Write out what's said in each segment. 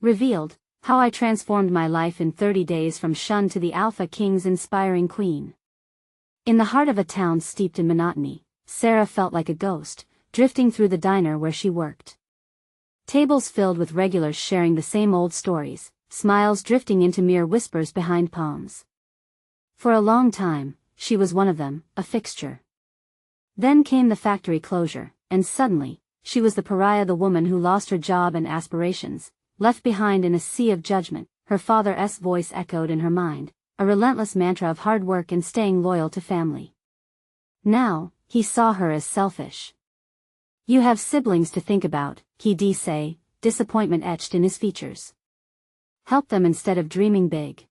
Revealed, how I transformed my life in 30 days from Shunned to the Alpha King's inspiring queen. In the heart of a town steeped in monotony, Sarah felt like a ghost, drifting through the diner where she worked. Tables filled with regulars sharing the same old stories, smiles drifting into mere whispers behind palms. For a long time, she was one of them, a fixture. Then came the factory closure, and suddenly, she was the pariah, the woman who lost her job and aspirations, left behind in a sea of judgment. Her father's voice echoed in her mind, a relentless mantra of hard work and staying loyal to family. Now, he saw her as selfish. "You have siblings to think about," he'd say, disappointment etched in his features. "Help them instead of dreaming big."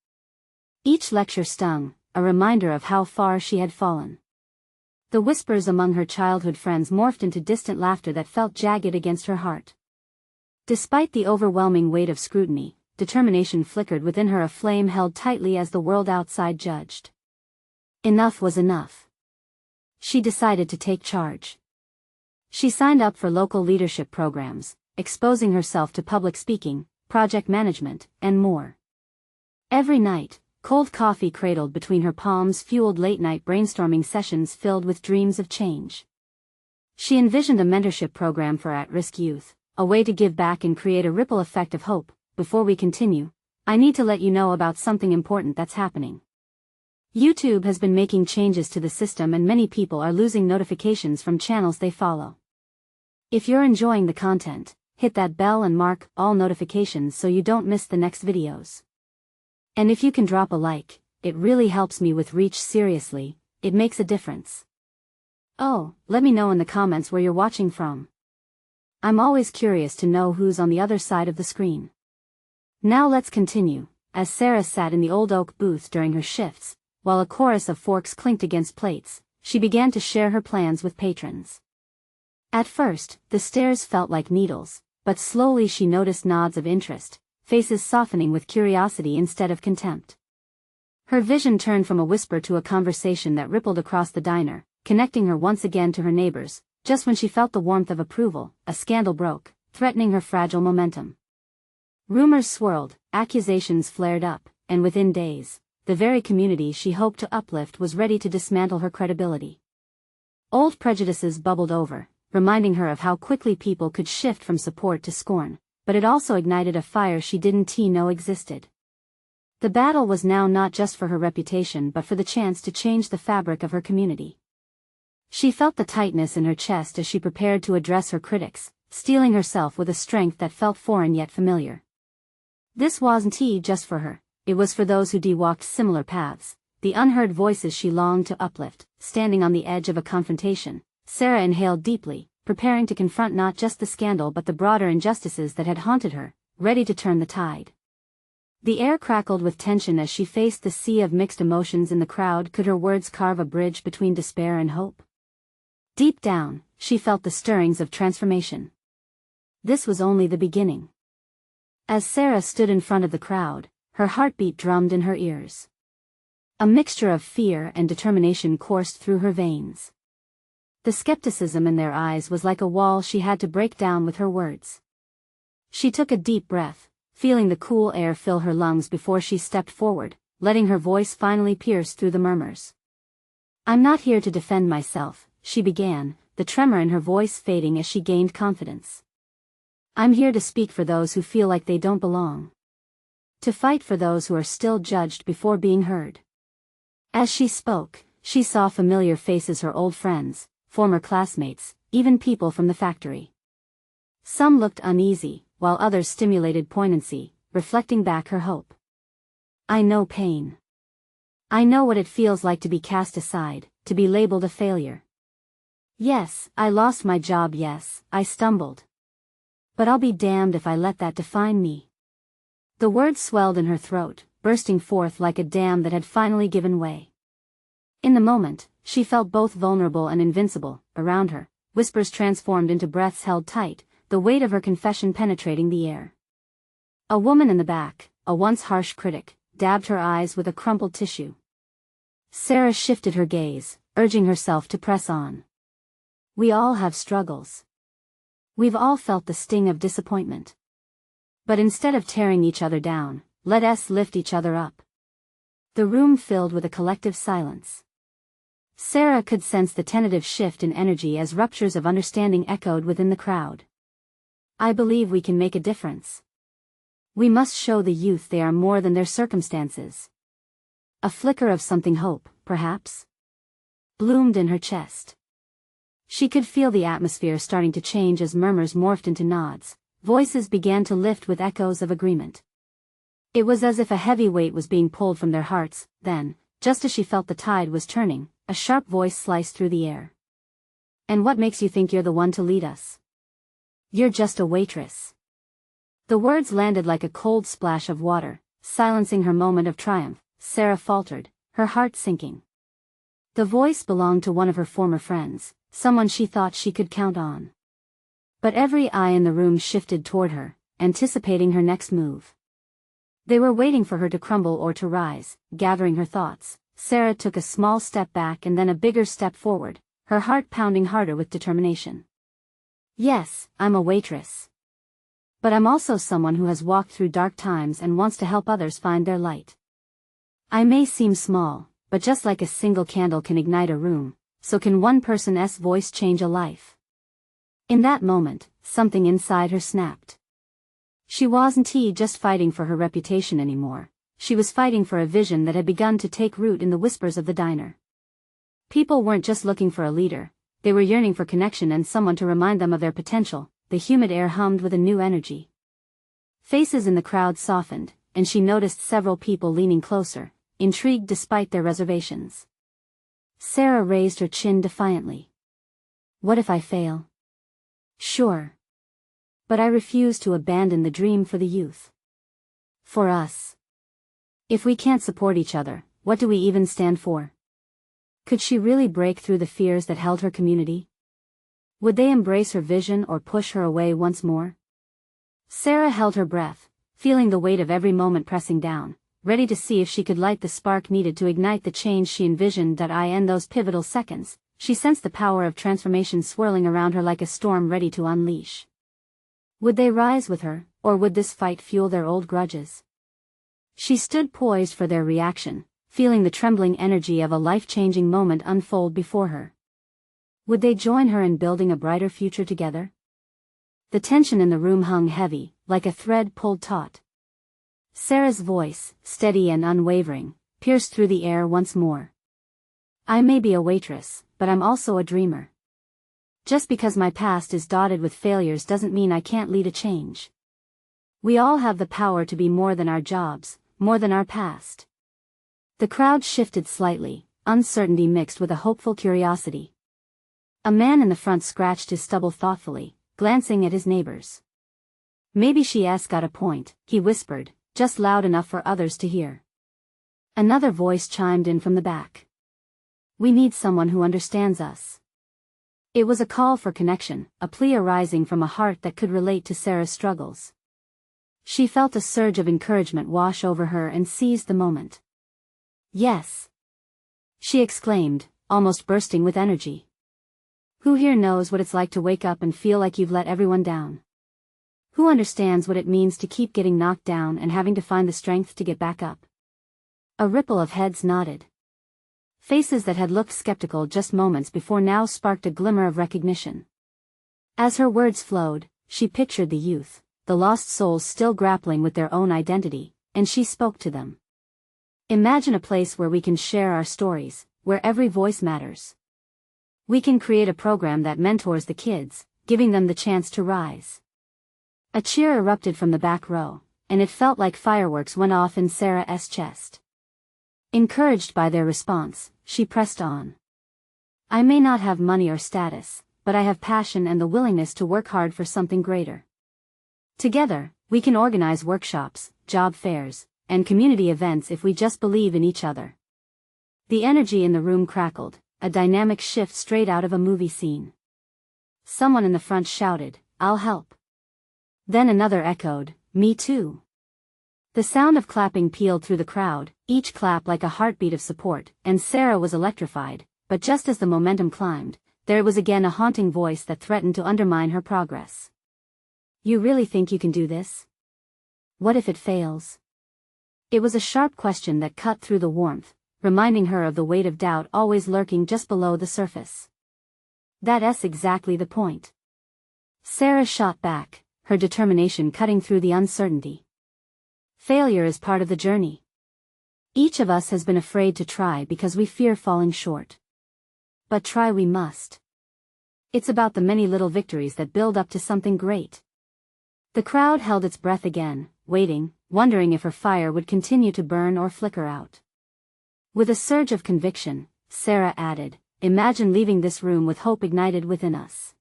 Each lecture stung, a reminder of how far she had fallen. The whispers among her childhood friends morphed into distant laughter that felt jagged against her heart. Despite the overwhelming weight of scrutiny, determination flickered within her, a flame held tightly as the world outside judged. Enough was enough. She decided to take charge. She signed up for local leadership programs, exposing herself to public speaking, project management, and more. Every night, cold coffee cradled between her palms fueled late-night brainstorming sessions filled with dreams of change. She envisioned a mentorship program for at-risk youth, a way to give back and create a ripple effect of hope. Before we continue, I need to let you know about something important that's happening. YouTube has been making changes to the system and many people are losing notifications from channels they follow. If you're enjoying the content, hit that bell and mark all notifications so you don't miss the next videos. And if you can drop a like, it really helps me with reach. Seriously, it makes a difference. Oh, let me know in the comments where you're watching from. I'm always curious to know who's on the other side of the screen. Now let's continue. As Sarah sat in the old oak booth during her shifts, while a chorus of forks clinked against plates, she began to share her plans with patrons. At first, the stares felt like needles, but slowly she noticed nods of interest, faces softening with curiosity instead of contempt. Her vision turned from a whisper to a conversation that rippled across the diner, connecting her once again to her neighbors. Just when she felt the warmth of approval, a scandal broke, threatening her fragile momentum. Rumors swirled, accusations flared up, and within days, the very community she hoped to uplift was ready to dismantle her credibility. Old prejudices bubbled over, reminding her of how quickly people could shift from support to scorn, but it also ignited a fire she didn't know existed. The battle was now not just for her reputation but for the chance to change the fabric of her community. She felt the tightness in her chest as she prepared to address her critics, steeling herself with a strength that felt foreign yet familiar. This wasn't just for her, it was for those who walked similar paths, the unheard voices she longed to uplift. Standing on the edge of a confrontation, Sarah inhaled deeply, preparing to confront not just the scandal but the broader injustices that had haunted her, ready to turn the tide. The air crackled with tension as she faced the sea of mixed emotions in the crowd. Could her words carve a bridge between despair and hope? Deep down, she felt the stirrings of transformation. This was only the beginning. As Sarah stood in front of the crowd, her heartbeat drummed in her ears. A mixture of fear and determination coursed through her veins. The skepticism in their eyes was like a wall she had to break down with her words. She took a deep breath, feeling the cool air fill her lungs before she stepped forward, letting her voice finally pierce through the murmurs. "I'm not here to defend myself," she began, the tremor in her voice fading as she gained confidence. "I'm here to speak for those who feel like they don't belong. To fight for those who are still judged before being heard." As she spoke, she saw familiar faces, her old friends, former classmates, even people from the factory. Some looked uneasy, while others stimulated poignancy, reflecting back her hope. "I know pain. I know what it feels like to be cast aside, to be labeled a failure. Yes, I lost my job, yes, I stumbled. But I'll be damned if I let that define me." The words swelled in her throat, bursting forth like a dam that had finally given way. In the moment, she felt both vulnerable and invincible. Around her, whispers transformed into breaths held tight, the weight of her confession penetrating the air. A woman in the back, a once harsh critic, dabbed her eyes with a crumpled tissue. Sarah shifted her gaze, urging herself to press on. We all have struggles. We've all felt the sting of disappointment. But instead of tearing each other down, let us lift each other up. The room filled with a collective silence. Sarah could sense the tentative shift in energy as ruptures of understanding echoed within the crowd. I believe we can make a difference. We must show the youth they are more than their circumstances. A flicker of something hope, perhaps, bloomed in her chest. She could feel the atmosphere starting to change as murmurs morphed into nods, voices began to lift with echoes of agreement. It was as if a heavy weight was being pulled from their hearts, then, just as she felt the tide was turning, a sharp voice sliced through the air. And what makes you think you're the one to lead us? You're just a waitress. The words landed like a cold splash of water, silencing her moment of triumph. Sarah faltered, her heart sinking. The voice belonged to one of her former friends, someone she thought she could count on. But every eye in the room shifted toward her, anticipating her next move. They were waiting for her to crumble or to rise. Gathering her thoughts, Sarah took a small step back and then a bigger step forward, her heart pounding harder with determination. Yes, I'm a waitress. But I'm also someone who has walked through dark times and wants to help others find their light. I may seem small, but just like a single candle can ignite a room, so can one person's voice change a life. In that moment, something inside her snapped. She wasn't just fighting for her reputation anymore, she was fighting for a vision that had begun to take root in the whispers of the diner. People weren't just looking for a leader, they were yearning for connection and someone to remind them of their potential. The humid air hummed with a new energy. Faces in the crowd softened, and she noticed several people leaning closer, intrigued despite their reservations. Sarah raised her chin defiantly. What if I fail? Sure. But I refuse to abandon the dream for the youth. For us. If we can't support each other, what do we even stand for? Could she really break through the fears that held her community? Would they embrace her vision or push her away once more? Sarah held her breath, feeling the weight of every moment pressing down, ready to see if she could light the spark needed to ignite the change she envisioned. In those pivotal seconds, she sensed the power of transformation swirling around her like a storm ready to unleash. Would they rise with her, or would this fight fuel their old grudges? She stood poised for their reaction, feeling the trembling energy of a life-changing moment unfold before her. Would they join her in building a brighter future together? The tension in the room hung heavy, like a thread pulled taut. Sarah's voice, steady and unwavering, pierced through the air once more. I may be a waitress, but I'm also a dreamer. Just because my past is dotted with failures doesn't mean I can't lead a change. We all have the power to be more than our jobs, more than our past. The crowd shifted slightly, uncertainty mixed with a hopeful curiosity. A man in the front scratched his stubble thoughtfully, glancing at his neighbors. Maybe she's got a point, he whispered, just loud enough for others to hear. Another voice chimed in from the back. We need someone who understands us. It was a call for connection, a plea arising from a heart that could relate to Sarah's struggles. She felt a surge of encouragement wash over her and seized the moment. Yes! She exclaimed, almost bursting with energy. Who here knows what it's like to wake up and feel like you've let everyone down? Who understands what it means to keep getting knocked down and having to find the strength to get back up? A ripple of heads nodded. Faces that had looked skeptical just moments before now sparked a glimmer of recognition. As her words flowed, she pictured the youth, the lost souls still grappling with their own identity, and she spoke to them. Imagine a place where we can share our stories, where every voice matters. We can create a program that mentors the kids, giving them the chance to rise. A cheer erupted from the back row, and it felt like fireworks went off in Sarah's chest. Encouraged by their response, she pressed on. I may not have money or status, but I have passion and the willingness to work hard for something greater. Together, we can organize workshops, job fairs, and community events if we just believe in each other. The energy in the room crackled, a dynamic shift straight out of a movie scene. Someone in the front shouted, I'll help. Then another echoed, me too. The sound of clapping pealed through the crowd, each clap like a heartbeat of support, and Sarah was electrified, but just as the momentum climbed, there was again a haunting voice that threatened to undermine her progress. You really think you can do this? What if it fails? It was a sharp question that cut through the warmth, reminding her of the weight of doubt always lurking just below the surface. That's exactly the point. Sarah shot back, her determination cutting through the uncertainty. Failure is part of the journey. Each of us has been afraid to try because we fear falling short. But try we must. It's about the many little victories that build up to something great. The crowd held its breath again, waiting, wondering if her fire would continue to burn or flicker out. With a surge of conviction, Sarah added, "Imagine leaving this room with hope ignited within us.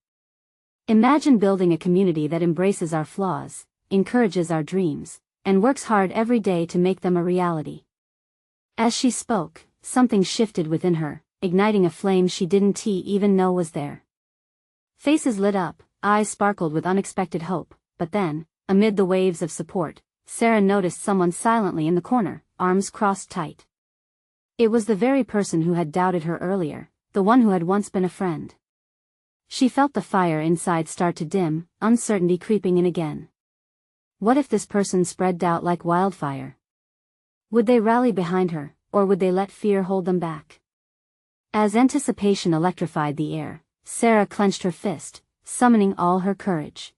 Imagine building a community that embraces our flaws, encourages our dreams, and works hard every day to make them a reality." As she spoke, something shifted within her, igniting a flame she didn't even know was there. Faces lit up, eyes sparkled with unexpected hope, but then, amid the waves of support, Sarah noticed someone silently in the corner, arms crossed tight. It was the very person who had doubted her earlier, the one who had once been a friend. She felt the fire inside start to dim, uncertainty creeping in again. What if this person spread doubt like wildfire? Would they rally behind her, or would they let fear hold them back? As anticipation electrified the air, Sarah clenched her fist, summoning all her courage.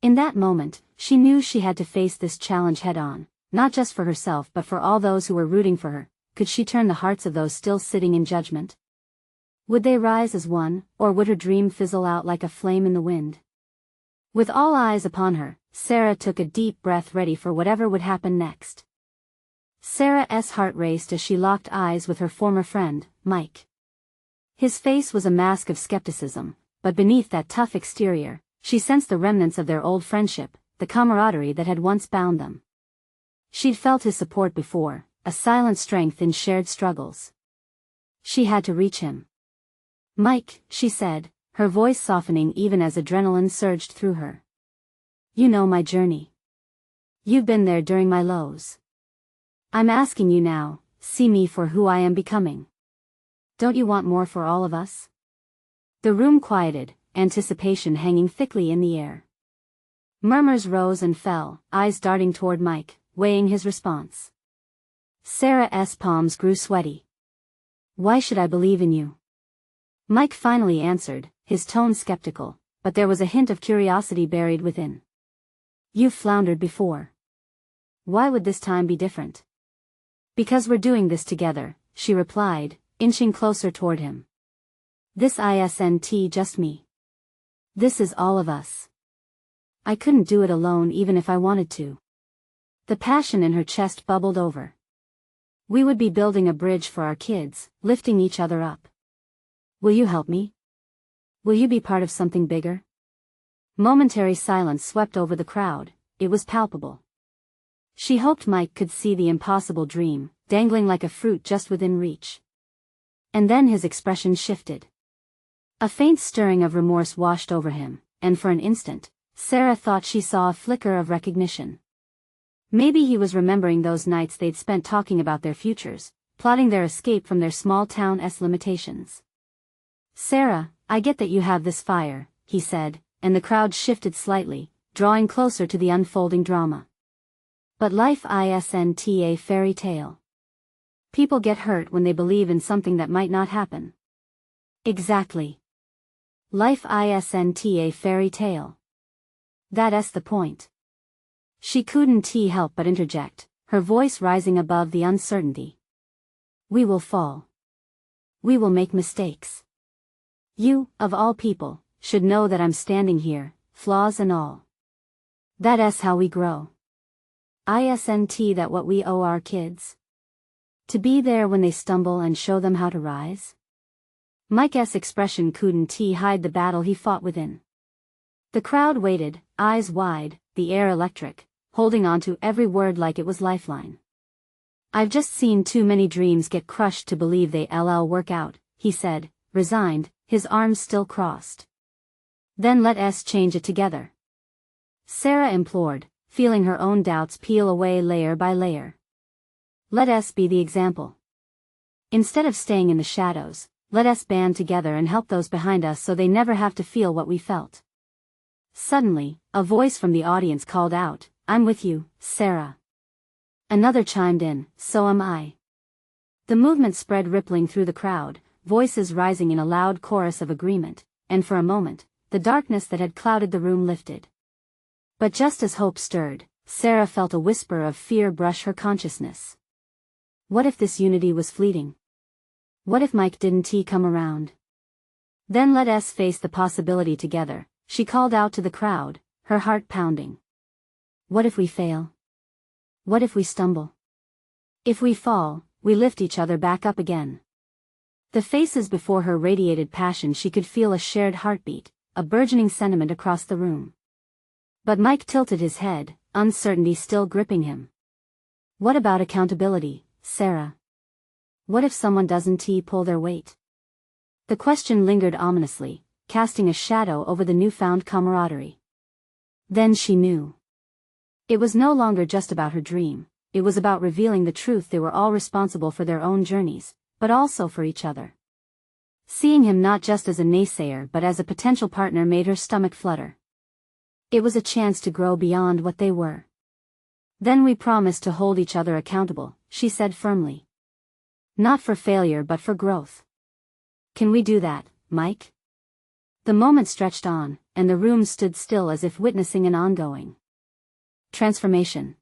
In that moment, she knew she had to face this challenge head-on, not just for herself but for all those who were rooting for her. Could she turn the hearts of those still sitting in judgment? Would they rise as one, or would her dream fizzle out like a flame in the wind? With all eyes upon her, Sarah took a deep breath, ready for whatever would happen next. Sarah's heart raced as she locked eyes with her former friend, Mike. His face was a mask of skepticism, but beneath that tough exterior, she sensed the remnants of their old friendship, the camaraderie that had once bound them. She'd felt his support before, a silent strength in shared struggles. She had to reach him. "Mike," she said, her voice softening even as adrenaline surged through her. "You know my journey. You've been there during my lows. I'm asking you now, see me for who I am becoming. Don't you want more for all of us?" The room quieted, anticipation hanging thickly in the air. Murmurs rose and fell, eyes darting toward Mike, weighing his response. Sarah's palms grew sweaty. "Why should I believe in you?" Mike finally answered, his tone skeptical, but there was a hint of curiosity buried within. "You've floundered before. Why would this time be different?" "Because we're doing this together," she replied, inching closer toward him. "This isn't just me. This is all of us. I couldn't do it alone even if I wanted to." The passion in her chest bubbled over. "We would be building a bridge for our kids, lifting each other up. Will you help me? Will you be part of something bigger?" Momentary silence swept over the crowd, it was palpable. She hoped Mike could see the impossible dream, dangling like a fruit just within reach. And then his expression shifted. A faint stirring of remorse washed over him, and for an instant, Sarah thought she saw a flicker of recognition. Maybe he was remembering those nights they'd spent talking about their futures, plotting their escape from their small town's limitations. "Sarah, I get that you have this fire," he said, and the crowd shifted slightly, drawing closer to the unfolding drama. "But life isn't a fairy tale. People get hurt when they believe in something that might not happen." "Exactly. Life isn't a fairy tale. That's the point." She couldn't help but interject, her voice rising above the uncertainty. "We will fall. We will make mistakes. You, of all people, should know that I'm standing here, flaws and all. That's how we grow. Isn't that what we owe our kids? To be there when they stumble and show them how to rise?" Mike's expression couldn't hide the battle he fought within. The crowd waited, eyes wide, the air electric, holding on to every word like it was lifeline. "I've just seen too many dreams get crushed to believe they'll work out," he said, resigned, his arms still crossed. "Then let us change it together," Sarah implored, feeling her own doubts peel away layer by layer. "Let us be the example. Instead of staying in the shadows, let us band together and help those behind us so they never have to feel what we felt." Suddenly, a voice from the audience called out, I'm with you, Sarah. Another chimed in, so am I. The movement spread rippling through the crowd, voices rising in a loud chorus of agreement, and for a moment, the darkness that had clouded the room lifted. But just as hope stirred, Sarah felt a whisper of fear brush her consciousness. What if this unity was fleeting? What if Mike didn't come around? Then let us face the possibility together, she called out to the crowd, her heart pounding. What if we fail? What if we stumble? If we fall, we lift each other back up again. The faces before her radiated passion. She could feel a shared heartbeat, a burgeoning sentiment across the room. But Mike tilted his head, uncertainty still gripping him. What about accountability, Sarah? What if someone doesn't pull their weight? The question lingered ominously, casting a shadow over the newfound camaraderie. Then she knew. It was no longer just about her dream, it was about revealing the truth. They were all responsible for their own journeys, but also for each other. Seeing him not just as a naysayer but as a potential partner made her stomach flutter. It was a chance to grow beyond what they were. Then we promised to hold each other accountable, she said firmly. Not for failure but for growth. Can we do that, Mike? The moment stretched on, and the room stood still as if witnessing an ongoing transformation.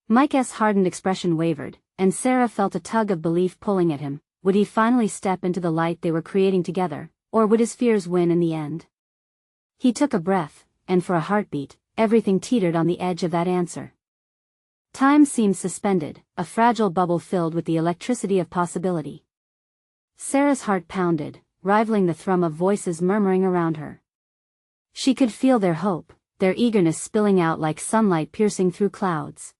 Mike's hardened expression wavered, and Sarah felt a tug of belief pulling at him. Would he finally step into the light they were creating together, or would his fears win in the end? He took a breath, and for a heartbeat, everything teetered on the edge of that answer. Time seemed suspended, a fragile bubble filled with the electricity of possibility. Sarah's heart pounded, rivaling the thrum of voices murmuring around her. She could feel their hope, their eagerness spilling out like sunlight piercing through clouds.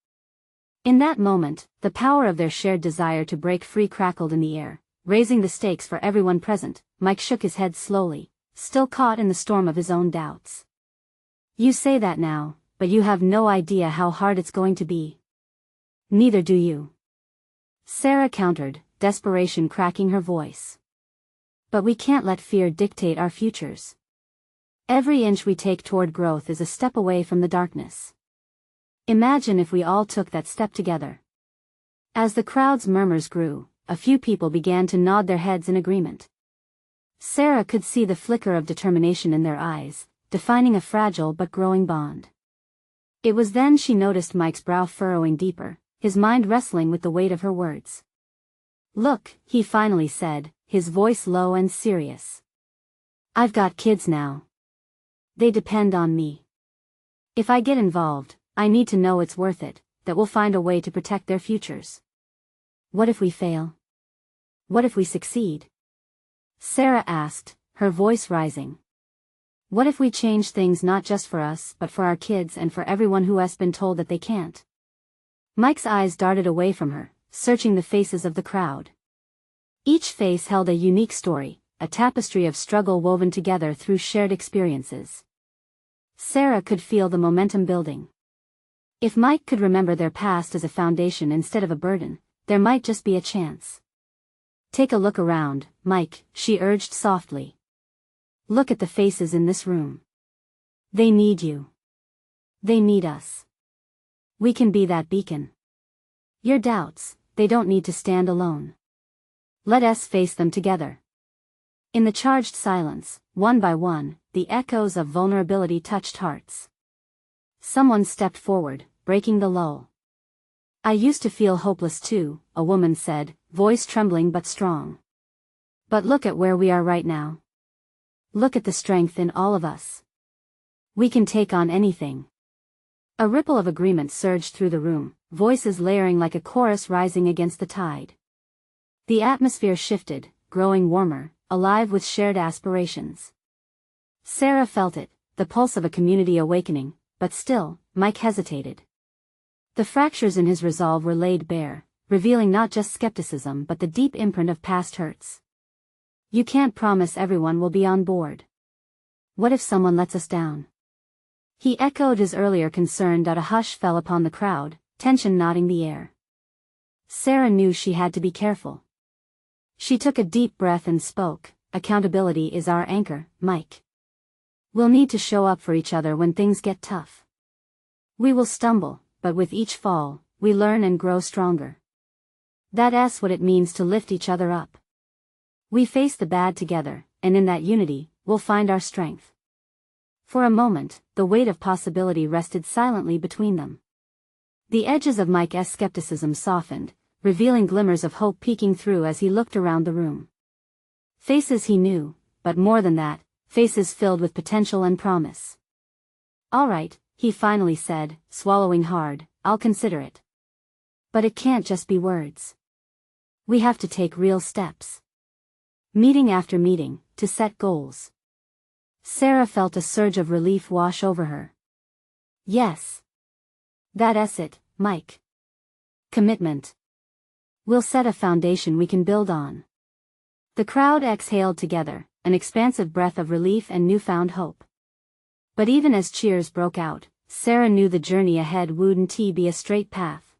In that moment, the power of their shared desire to break free crackled in the air, raising the stakes for everyone present. Mike shook his head slowly, still caught in the storm of his own doubts. You say that now, but you have no idea how hard it's going to be. Neither do you. Sarah countered, desperation cracking her voice. But we can't let fear dictate our futures. Every inch we take toward growth is a step away from the darkness. Imagine if we all took that step together. As the crowd's murmurs grew, a few people began to nod their heads in agreement. Sarah could see the flicker of determination in their eyes, defining a fragile but growing bond. It was then she noticed Mike's brow furrowing deeper, his mind wrestling with the weight of her words. Look, he finally said, his voice low and serious. I've got kids now. They depend on me. If I get involved, I need to know it's worth it, that we'll find a way to protect their futures. What if we fail? What if we succeed? Sarah asked, her voice rising. What if we change things not just for us but for our kids and for everyone who has been told that they can't? Mike's eyes darted away from her, searching the faces of the crowd. Each face held a unique story, a tapestry of struggle woven together through shared experiences. Sarah could feel the momentum building. If Mike could remember their past as a foundation instead of a burden, there might just be a chance. Take a look around, Mike, she urged softly. Look at the faces in this room. They need you. They need us. We can be that beacon. Your doubts, they don't need to stand alone. Let us face them together. In the charged silence, one by one, the echoes of vulnerability touched hearts. Someone stepped forward, breaking the lull. I used to feel hopeless too, a woman said, voice trembling but strong. But look at where we are right now. Look at the strength in all of us. We can take on anything. A ripple of agreement surged through the room, voices layering like a chorus rising against the tide. The atmosphere shifted, growing warmer, alive with shared aspirations. Sarah felt it, the pulse of a community awakening, but still, Mike hesitated. The fractures in his resolve were laid bare, revealing not just skepticism but the deep imprint of past hurts. You can't promise everyone will be on board. What if someone lets us down? He echoed his earlier concern. A hush fell upon the crowd, tension knotting the air. Sarah knew she had to be careful. She took a deep breath and spoke, accountability is our anchor, Mike. We'll need to show up for each other when things get tough. We will stumble, but with each fall, we learn and grow stronger. That's what it means to lift each other up. We face the bad together, and in that unity, we'll find our strength. For a moment, the weight of possibility rested silently between them. The edges of Mike's skepticism softened, revealing glimmers of hope peeking through as he looked around the room. Faces he knew, but more than that, faces filled with potential and promise. "All right," he finally said, swallowing hard, "I'll consider it. But it can't just be words. We have to take real steps. Meeting after meeting, to set goals." Sarah felt a surge of relief wash over her. "Yes. That's it, Mike. Commitment. We'll set a foundation we can build on." The crowd exhaled together, an expansive breath of relief and newfound hope. But even as cheers broke out, Sarah knew the journey ahead wouldn't be a straight path.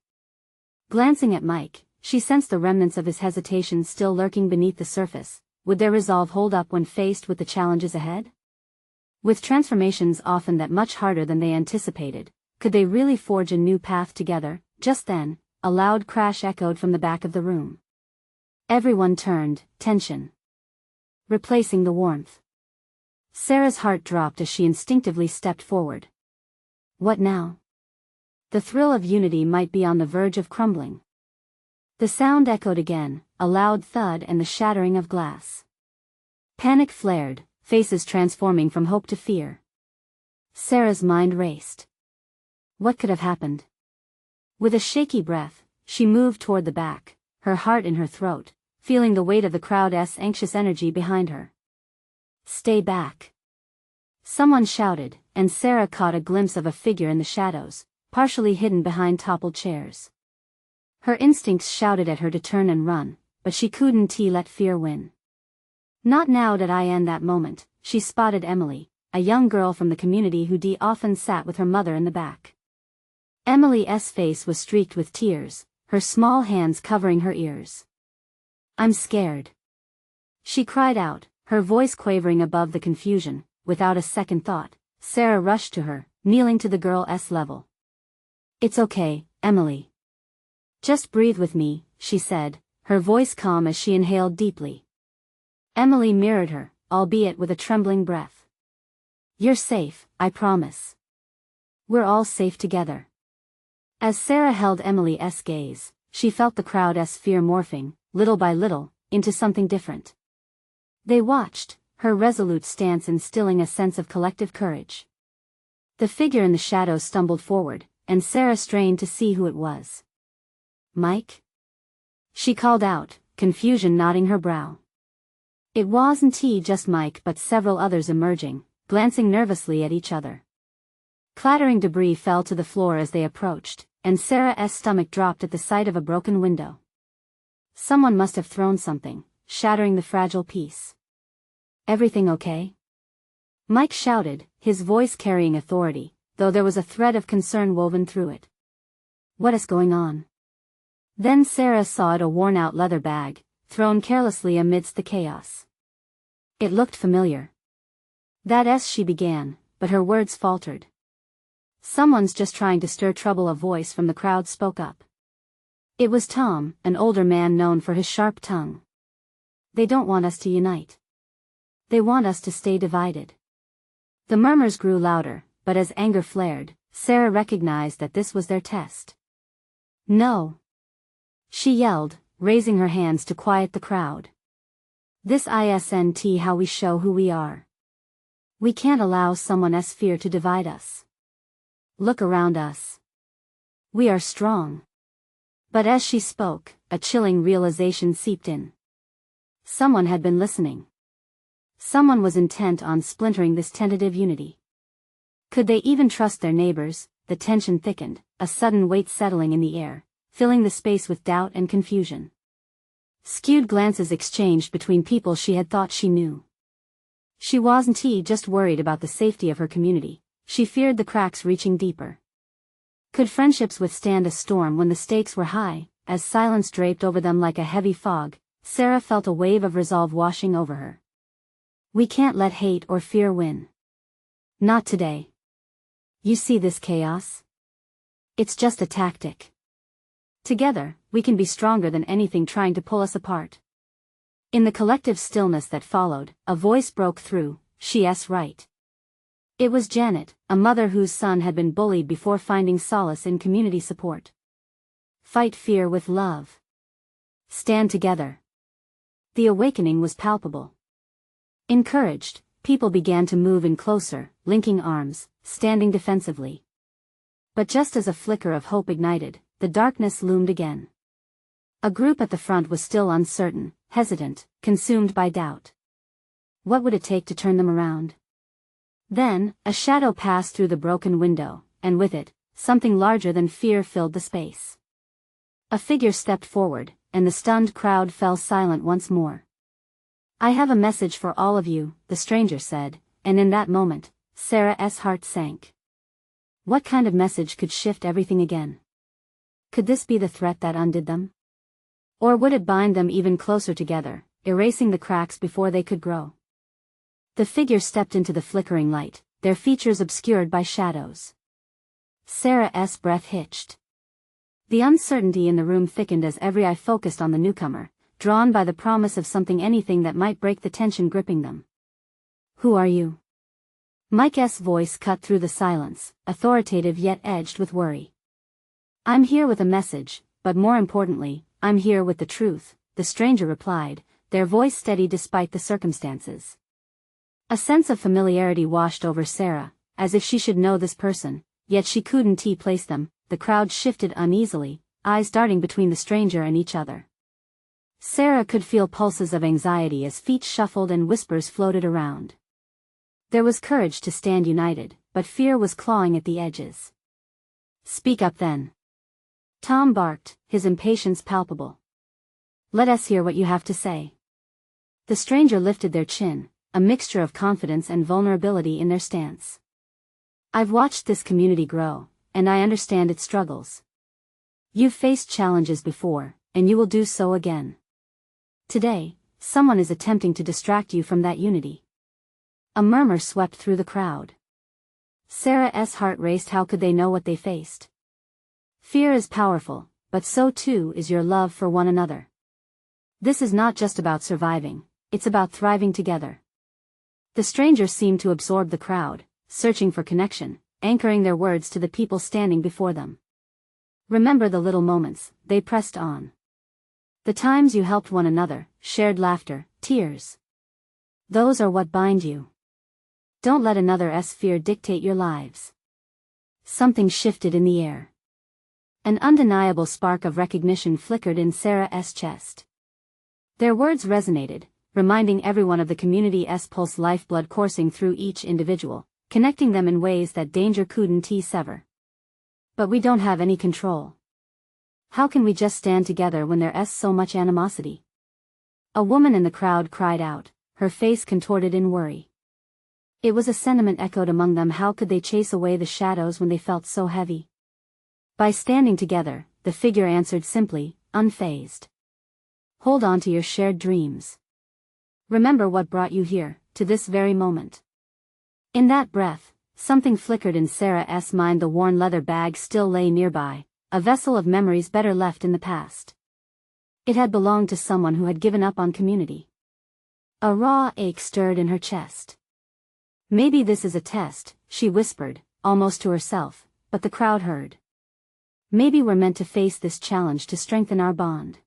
Glancing at Mike, she sensed the remnants of his hesitation still lurking beneath the surface. Would their resolve hold up when faced with the challenges ahead? With transformations often that much harder than they anticipated, could they really forge a new path together? Just then, a loud crash echoed from the back of the room. Everyone turned, tension replacing the warmth. Sarah's heart dropped as she instinctively stepped forward. What now? The thrill of unity might be on the verge of crumbling. The sound echoed again, a loud thud and the shattering of glass. Panic flared, faces transforming from hope to fear. Sarah's mind raced. What could have happened? With a shaky breath, she moved toward the back, her heart in her throat, feeling the weight of the crowd's anxious energy behind her. "Stay back!" Someone shouted, and Sarah caught a glimpse of a figure in the shadows, partially hidden behind toppled chairs. Her instincts shouted at her to turn and run, but she couldn't let fear win. Not now. In that moment, she spotted Emily, a young girl from the community who often sat with her mother in the back. Emily's face was streaked with tears, her small hands covering her ears. "I'm scared," she cried out, her voice quavering above the confusion. Without a second thought, Sarah rushed to her, kneeling to the girl's level. "It's okay, Emily. Just breathe with me," she said, her voice calm as she inhaled deeply. Emily mirrored her, albeit with a trembling breath. "You're safe, I promise. We're all safe together." As Sarah held Emily's gaze, she felt the crowd's fear morphing, little by little, into something different. They watched, her resolute stance instilling a sense of collective courage. The figure in the shadows stumbled forward, and Sarah strained to see who it was. "Mike?" she called out, confusion knotting her brow. It wasn't just Mike but several others emerging, glancing nervously at each other. Clattering debris fell to the floor as they approached, and Sarah's stomach dropped at the sight of a broken window. Someone must have thrown something, shattering the fragile piece. "Everything okay?" Mike shouted, his voice carrying authority, though there was a thread of concern woven through it. "What is going on?" Then Sarah saw a worn-out leather bag, thrown carelessly amidst the chaos. It looked familiar. That's she began, but her words faltered. "Someone's just trying to stir trouble," a voice from the crowd spoke up. It was Tom, an older man known for his sharp tongue. "They don't want us to unite. They want us to stay divided." The murmurs grew louder, but as anger flared, Sarah recognized that this was their test. "No!" she yelled, raising her hands to quiet the crowd. "This isn't how we show who we are. We can't allow someone's fear to divide us. Look around us. We are strong." But as she spoke, a chilling realization seeped in. Someone had been listening. Someone was intent on splintering this tentative unity. Could they even trust their neighbors? The tension thickened, a sudden weight settling in the air, filling the space with doubt and confusion. Skewed glances exchanged between people she had thought she knew. She wasn't just worried about the safety of her community, she feared the cracks reaching deeper. Could friendships withstand a storm when the stakes were high? As silence draped over them like a heavy fog, Sarah felt a wave of resolve washing over her. "We can't let hate or fear win. Not today. You see this chaos? It's just a tactic. Together, we can be stronger than anything trying to pull us apart. In the collective stillness that followed, a voice broke through, "She's right." It was Janet, a mother whose son had been bullied before finding solace in community support. Fight fear with love. Stand together. The awakening was palpable. Encouraged, people began to move in closer, linking arms, standing defensively. But just as a flicker of hope ignited, the darkness loomed again. A group at the front was still uncertain, hesitant, consumed by doubt. What would it take to turn them around? Then, a shadow passed through the broken window, and with it, something larger than fear filled the space. A figure stepped forward, and the stunned crowd fell silent once more. "I have a message for all of you," the stranger said, and in that moment, Sarah's heart sank. What kind of message could shift everything again? Could this be the threat that undid them? Or would it bind them even closer together, erasing the cracks before they could grow? The figure stepped into the flickering light, their features obscured by shadows. Sarah's breath hitched. The uncertainty in the room thickened as every eye focused on the newcomer, drawn by the promise of anything that might break the tension gripping them. "Who are you?" Mike's voice cut through the silence, authoritative yet edged with worry. "I'm here with a message, but more importantly, I'm here with the truth," the stranger replied, their voice steady despite the circumstances. A sense of familiarity washed over Sarah, as if she should know this person, yet she couldn't place them. The crowd shifted uneasily, eyes darting between the stranger and each other. Sarah could feel pulses of anxiety as feet shuffled and whispers floated around. There was courage to stand united, but fear was clawing at the edges. "Speak up then." Tom barked, his impatience palpable. "Let us hear what you have to say." The stranger lifted their chin, a mixture of confidence and vulnerability in their stance. "I've watched this community grow, and I understand its struggles. You've faced challenges before, and you will do so again. Today, someone is attempting to distract you from that unity." A murmur swept through the crowd. Sarah's heart raced. How could they know what they faced? Fear is powerful, but so too is your love for one another. This is not just about surviving, it's about thriving together. The stranger seemed to absorb the crowd, searching for connection, anchoring their words to the people standing before them. "Remember the little moments," they pressed on. "The times you helped one another, shared laughter, tears. Those are what bind you. Don't let another's fear dictate your lives." Something shifted in the air. An undeniable spark of recognition flickered in Sarah's chest. Their words resonated, reminding everyone of the community's pulse, lifeblood coursing through each individual, connecting them in ways that danger couldn't sever. "But we don't have any control. How can we just stand together when there's so much animosity?" A woman in the crowd cried out, her face contorted in worry. It was a sentiment echoed among them. How could they chase away the shadows when they felt so heavy? "By standing together," the figure answered simply, unfazed. "Hold on to your shared dreams. Remember what brought you here, to this very moment." In that breath, something flickered in Sarah's mind. The worn leather bag still lay nearby, a vessel of memories better left in the past. It had belonged to someone who had given up on community. A raw ache stirred in her chest. "Maybe this is a test," she whispered, almost to herself, but the crowd heard. "Maybe we're meant to face this challenge to strengthen our bond."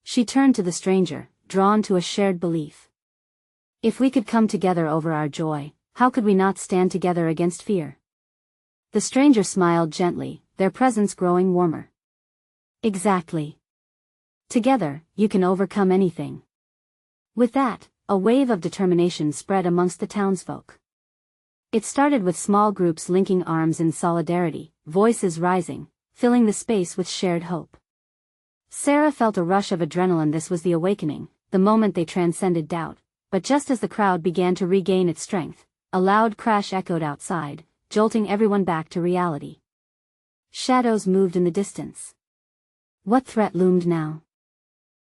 She turned to the stranger, drawn to a shared belief. If we could come together over our joy, how could we not stand together against fear? The stranger smiled gently, their presence growing warmer. "Exactly. Together, you can overcome anything." With that, a wave of determination spread amongst the townsfolk. It started with small groups linking arms in solidarity, voices rising, filling the space with shared hope. Sarah felt a rush of adrenaline. This was the awakening, the moment they transcended doubt, but just as the crowd began to regain its strength, a loud crash echoed outside, jolting everyone back to reality. Shadows moved in the distance. What threat loomed now?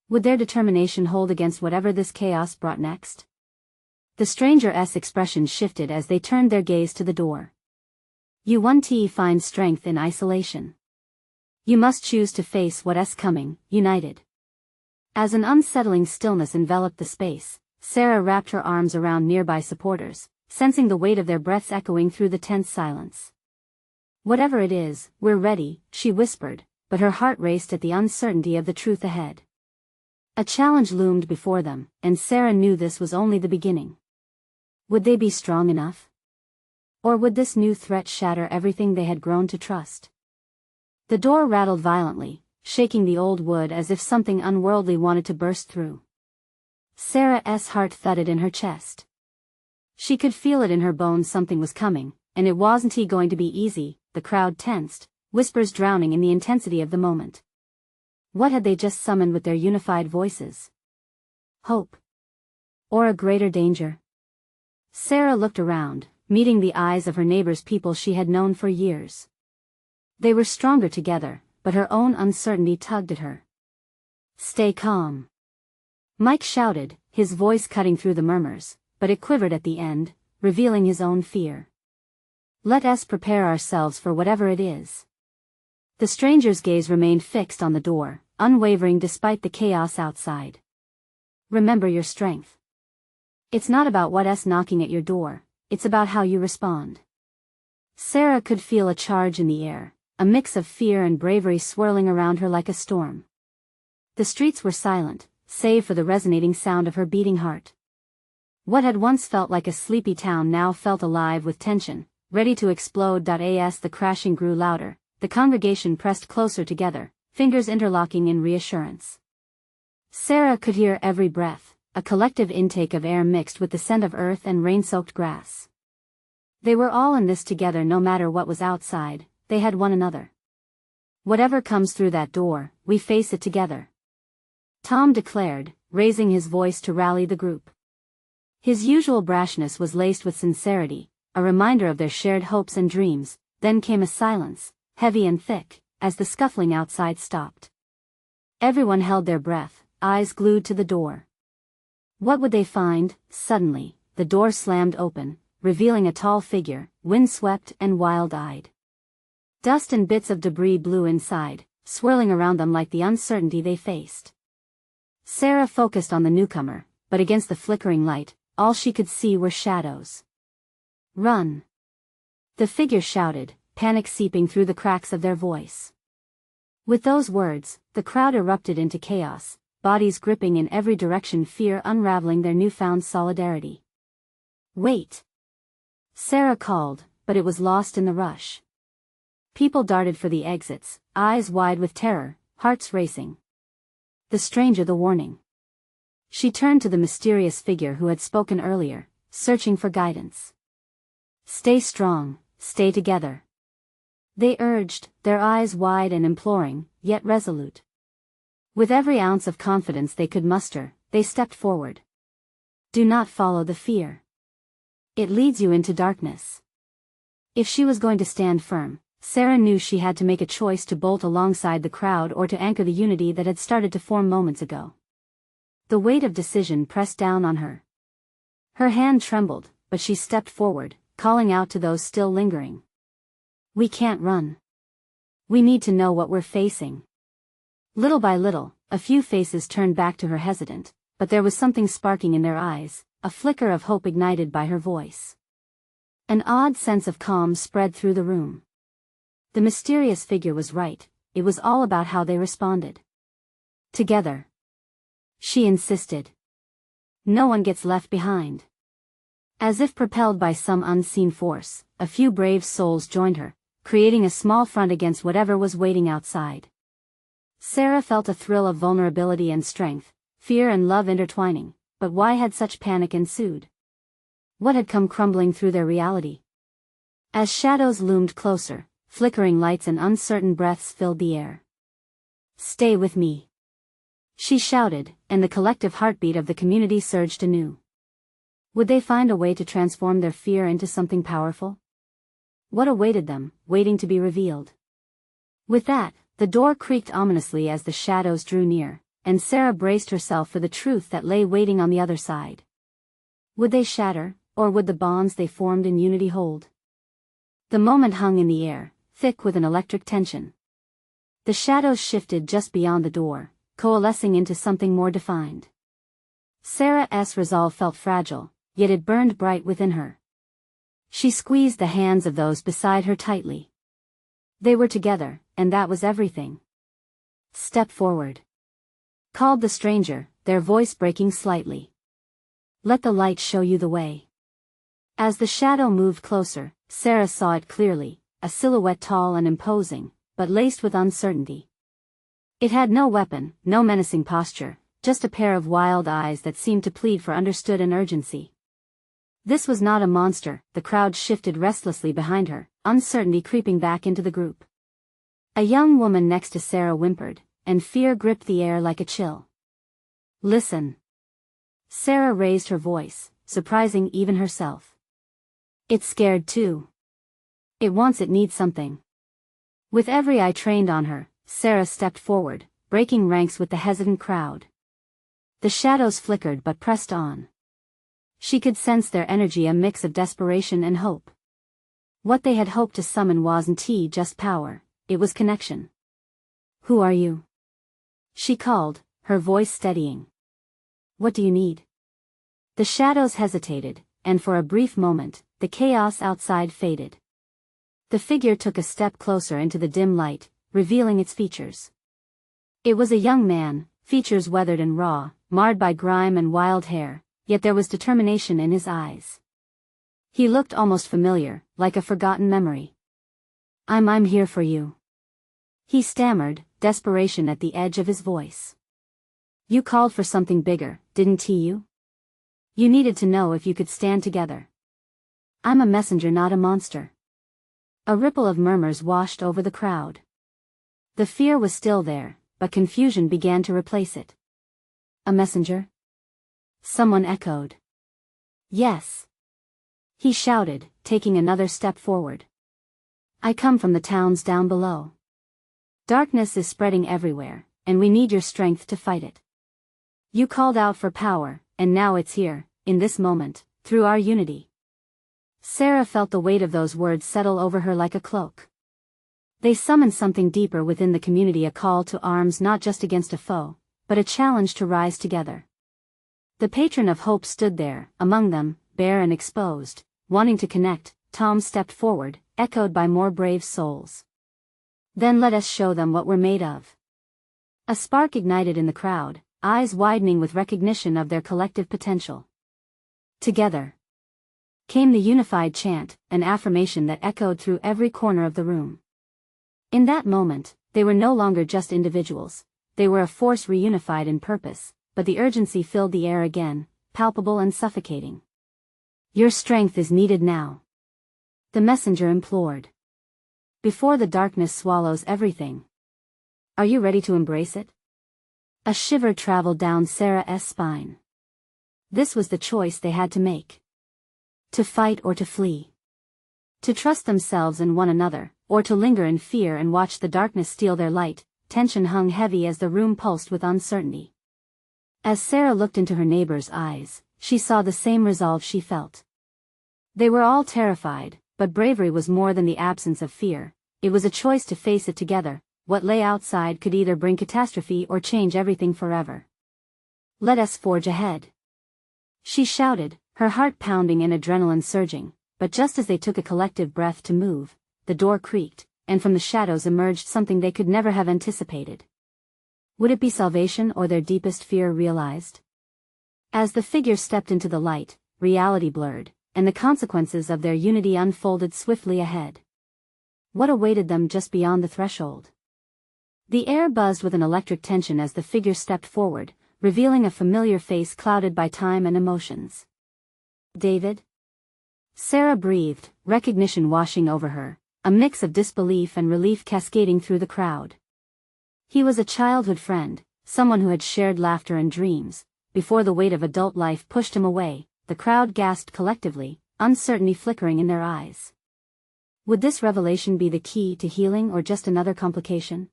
Would their determination hold against whatever this chaos brought next? The stranger's expression shifted as they turned their gaze to the door. You won't find strength in isolation. You must choose to face what's coming, united. As an unsettling stillness enveloped the space, Sarah wrapped her arms around nearby supporters, sensing the weight of their breaths echoing through the tense silence. Whatever it is, we're ready, she whispered, but her heart raced at the uncertainty of the truth ahead. A challenge loomed before them, and Sarah knew this was only the beginning. Would they be strong enough? Or would this new threat shatter everything they had grown to trust? The door rattled violently, shaking the old wood as if something unworldly wanted to burst through. Sarah's heart thudded in her chest. She could feel it in her bones, something was coming, and it wasn't going to be easy. The crowd tensed, whispers drowning in the intensity of the moment. What had they just summoned with their unified voices? Hope? Or a greater danger? Sarah looked around, meeting the eyes of her neighbors, people she had known for years. They were stronger together, but her own uncertainty tugged at her. Stay calm. Mike shouted, his voice cutting through the murmurs, but it quivered at the end, revealing his own fear. Let us prepare ourselves for whatever it is. The stranger's gaze remained fixed on the door, unwavering despite the chaos outside. Remember your strength. It's not about what's knocking at your door, it's about how you respond. Sarah could feel a charge in the air, a mix of fear and bravery swirling around her like a storm. The streets were silent, save for the resonating sound of her beating heart. What had once felt like a sleepy town now felt alive with tension, ready to explode. As the crashing grew louder, the congregation pressed closer together, fingers interlocking in reassurance. Sarah could hear every breath, a collective intake of air mixed with the scent of earth and rain-soaked grass. They were all in this together, no matter what was outside, they had one another. Whatever comes through that door, we face it together. Tom declared, raising his voice to rally the group. His usual brashness was laced with sincerity, a reminder of their shared hopes and dreams. Then came a silence, heavy and thick, as the scuffling outside stopped. Everyone held their breath, eyes glued to the door. What would they find? Suddenly, the door slammed open, revealing a tall figure, windswept and wild-eyed. Dust and bits of debris blew inside, swirling around them like the uncertainty they faced. Sarah focused on the newcomer, but against the flickering light, all she could see were shadows. Run! The figure shouted, panic seeping through the cracks of their voice. With those words, the crowd erupted into chaos, bodies gripping in every direction, fear unraveling their newfound solidarity. Wait! Sarah called, but it was lost in the rush. People darted for the exits, eyes wide with terror, hearts racing. The stranger, the warning. She turned to the mysterious figure who had spoken earlier, searching for guidance. Stay strong, stay together. They urged, their eyes wide and imploring, yet resolute. With every ounce of confidence they could muster, they stepped forward. Do not follow the fear. It leads you into darkness. If she was going to stand firm, Sarah knew she had to make a choice, to bolt alongside the crowd or to anchor the unity that had started to form moments ago. The weight of decision pressed down on her. Her hand trembled, but she stepped forward, calling out to those still lingering. We can't run. We need to know what we're facing. Little by little, a few faces turned back to her, hesitant, but there was something sparking in their eyes, a flicker of hope ignited by her voice. An odd sense of calm spread through the room. The mysterious figure was right, it was all about how they responded. Together. She insisted. No one gets left behind. As if propelled by some unseen force, a few brave souls joined her, creating a small front against whatever was waiting outside. Sarah felt a thrill of vulnerability and strength, fear and love intertwining, but why had such panic ensued? What had come crumbling through their reality? As shadows loomed closer, flickering lights and uncertain breaths filled the air. Stay with me, she shouted, and the collective heartbeat of the community surged anew. Would they find a way to transform their fear into something powerful? What awaited them, waiting to be revealed? With that, the door creaked ominously as the shadows drew near, and Sarah braced herself for the truth that lay waiting on the other side. Would they shatter, or would the bonds they formed in unity hold? The moment hung in the air, thick with an electric tension. The shadows shifted just beyond the door, coalescing into something more defined. Sarah's resolve felt fragile, yet it burned bright within her. She squeezed the hands of those beside her tightly. They were together, and that was everything. "Step forward," called the stranger, their voice breaking slightly. "Let the light show you the way." As the shadow moved closer, Sarah saw it clearly, a silhouette tall and imposing, but laced with uncertainty. It had no weapon, no menacing posture, just a pair of wild eyes that seemed to plead for understood and urgency. This was not a monster. The crowd shifted restlessly behind her, uncertainty creeping back into the group. A young woman next to Sarah whimpered, and fear gripped the air like a chill. "Listen." Sarah raised her voice, surprising even herself. "It's scared too. It needs something." With every eye trained on her, Sarah stepped forward, breaking ranks with the hesitant crowd. The shadows flickered but pressed on. She could sense their energy, a mix of desperation and hope. What they had hoped to summon wasn't just power, it was connection. "Who are you?" she called, her voice steadying. "What do you need?" The shadows hesitated, and for a brief moment, the chaos outside faded. The figure took a step closer into the dim light, revealing its features. It was a young man, features weathered and raw, marred by grime and wild hair, yet there was determination in his eyes. He looked almost familiar, like a forgotten memory. I'm here for you," he stammered, desperation at the edge of his voice. "You called for something bigger, didn't you? You needed to know if you could stand together. I'm a messenger, not a monster." A ripple of murmurs washed over the crowd. The fear was still there, but confusion began to replace it. "A messenger?" someone echoed. "Yes," he shouted, taking another step forward. "I come from the towns down below. Darkness is spreading everywhere, and we need your strength to fight it. You called out for power, and now it's here, in this moment, through our unity." Sarah felt the weight of those words settle over her like a cloak. They summoned something deeper within the community, a call to arms, not just against a foe, but a challenge to rise together. The patron of hope stood there, among them, bare and exposed, wanting to connect. Tom stepped forward, echoed by more brave souls. "Then let us show them what we're made of." A spark ignited in the crowd, eyes widening with recognition of their collective potential. "Together," came the unified chant, an affirmation that echoed through every corner of the room. In that moment, they were no longer just individuals, they were a force reunified in purpose, but the urgency filled the air again, palpable and suffocating. "Your strength is needed now," the messenger implored. "Before the darkness swallows everything. Are you ready to embrace it?" A shiver traveled down Sarah's spine. This was the choice they had to make. To fight or to flee. To trust themselves and one another, or to linger in fear and watch the darkness steal their light. Tension hung heavy as the room pulsed with uncertainty. As Sarah looked into her neighbor's eyes, she saw the same resolve she felt. They were all terrified, but bravery was more than the absence of fear. It was a choice to face it together. What lay outside could either bring catastrophe or change everything forever. "Let us forge ahead," she shouted, her heart pounding and adrenaline surging. But just as they took a collective breath to move, the door creaked, and from the shadows emerged something they could never have anticipated. Would it be salvation or their deepest fear realized? As the figure stepped into the light, reality blurred, and the consequences of their unity unfolded swiftly ahead. What awaited them just beyond the threshold? The air buzzed with an electric tension as the figure stepped forward, revealing a familiar face clouded by time and emotions. "David?" Sarah breathed, recognition washing over her, a mix of disbelief and relief cascading through the crowd. He was a childhood friend, someone who had shared laughter and dreams. Before the weight of adult life pushed him away, the crowd gasped collectively, uncertainty flickering in their eyes. Would this revelation be the key to healing or just another complication?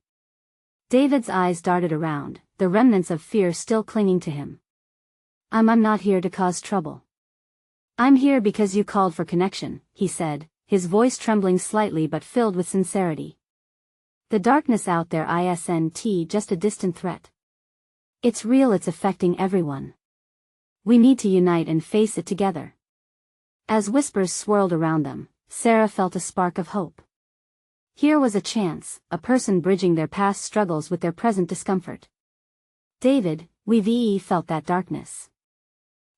David's eyes darted around, the remnants of fear still clinging to him. I'm not here to cause trouble. I'm here because you called for connection," he said, his voice trembling slightly but filled with sincerity. The darkness out there isn't just a distant threat. It's real, it's affecting everyone. We need to unite and face it together. As whispers swirled around them, Sarah felt a spark of hope. Here was a chance, a person bridging their past struggles with their present discomfort. David, we've felt that darkness.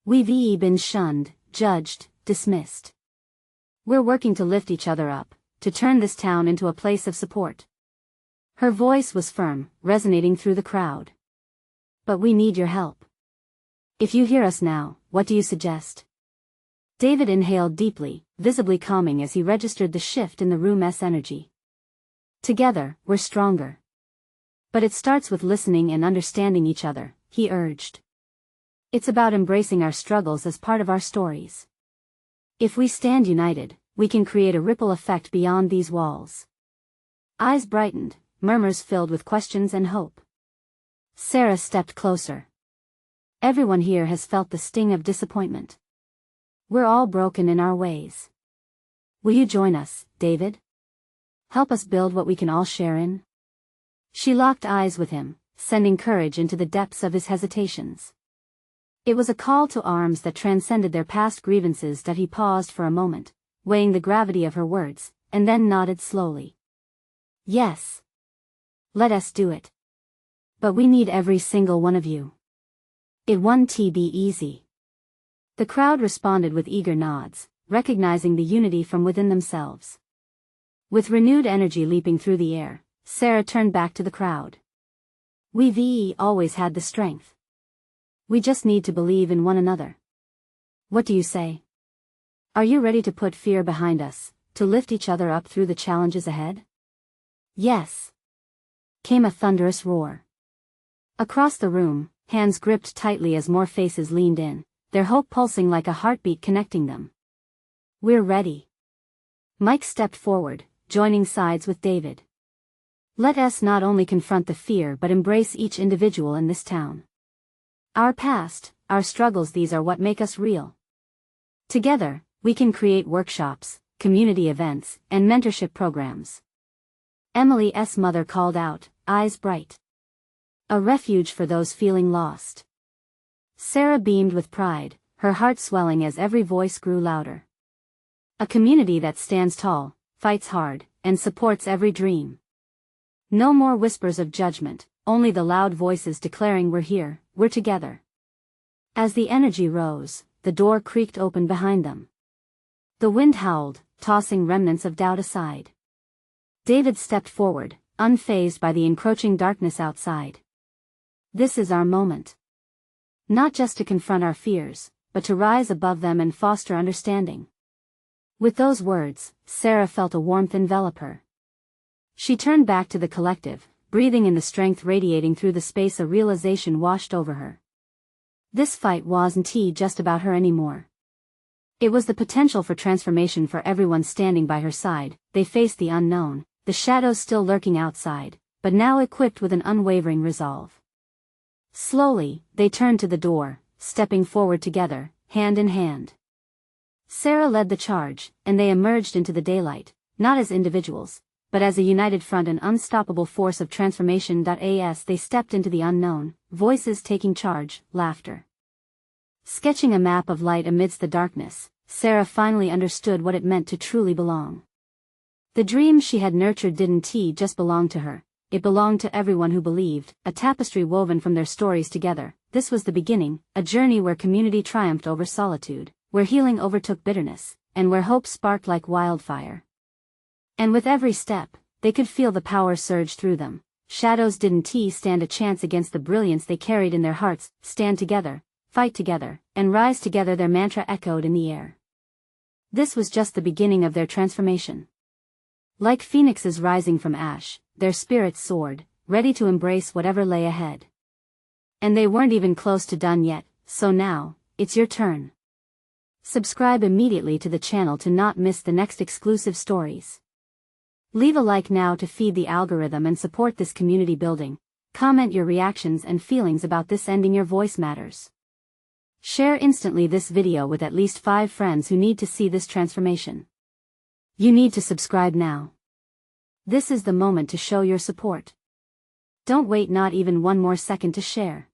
We've been shunned, judged, dismissed. We're working to lift each other up, to turn this town into a place of support. Her voice was firm, resonating through the crowd. But we need your help. If you hear us now, what do you suggest? David inhaled deeply, visibly calming as he registered the shift in the room's energy. Together, we're stronger. But it starts with listening and understanding each other, he urged. It's about embracing our struggles as part of our stories. If we stand united, we can create a ripple effect beyond these walls. Eyes brightened, murmurs filled with questions and hope. Sarah stepped closer. Everyone here has felt the sting of disappointment. We're all broken in our ways. Will you join us, David? Help us build what we can all share in? She locked eyes with him, sending courage into the depths of his hesitations. It was a call to arms that transcended their past grievances that he paused for a moment, weighing the gravity of her words, and then nodded slowly. Yes. Let us do it. But we need every single one of you. It won't be easy. The crowd responded with eager nods, recognizing the unity from within themselves. With renewed energy leaping through the air, Sarah turned back to the crowd. We've always had the strength. We just need to believe in one another. What do you say? Are you ready to put fear behind us, to lift each other up through the challenges ahead? Yes. Came a thunderous roar. Across the room, hands gripped tightly as more faces leaned in, their hope pulsing like a heartbeat connecting them. We're ready. Mike stepped forward, joining sides with David. Let us not only confront the fear but embrace each individual in this town. Our past, our struggles, these are what make us real. Together, we can create workshops, community events, and mentorship programs. Emily's mother called out, eyes bright. A refuge for those feeling lost. Sarah beamed with pride, her heart swelling as every voice grew louder. A community that stands tall, fights hard, and supports every dream. No more whispers of judgment, only the loud voices declaring we're here, we're together. As the energy rose, the door creaked open behind them. The wind howled, tossing remnants of doubt aside. David stepped forward, unfazed by the encroaching darkness outside. This is our moment. Not just to confront our fears, but to rise above them and foster understanding. With those words, Sarah felt a warmth envelop her. She turned back to the collective, breathing in the strength radiating through the space. A realization washed over her. This fight wasn't just about her anymore. It was the potential for transformation for everyone standing by her side. They faced the unknown, the shadows still lurking outside, but now equipped with an unwavering resolve. Slowly, they turned to the door, stepping forward together, hand in hand. Sarah led the charge, and they emerged into the daylight, not as individuals, but as a united front, an unstoppable force of transformation. As they stepped into the unknown, voices taking charge, laughter. Sketching a map of light amidst the darkness, Sarah finally understood what it meant to truly belong. The dream she had nurtured didn't just belong to her, it belonged to everyone who believed, a tapestry woven from their stories together. This was the beginning, a journey where community triumphed over solitude, where healing overtook bitterness, and where hope sparked like wildfire. And with every step, they could feel the power surge through them. Shadows didn't stand a chance against the brilliance they carried in their hearts. Stand together, fight together, and rise together, their mantra echoed in the air. This was just the beginning of their transformation. Like phoenixes rising from ash, their spirits soared, ready to embrace whatever lay ahead. And they weren't even close to done yet, so now, it's your turn. Subscribe immediately to the channel to not miss the next exclusive stories. Leave a like now to feed the algorithm and support this community building. Comment your reactions and feelings about this ending. Your voice matters. Share instantly this video with at least 5 friends who need to see this transformation. You need to subscribe now. This is the moment to show your support. Don't wait not even one more second to share.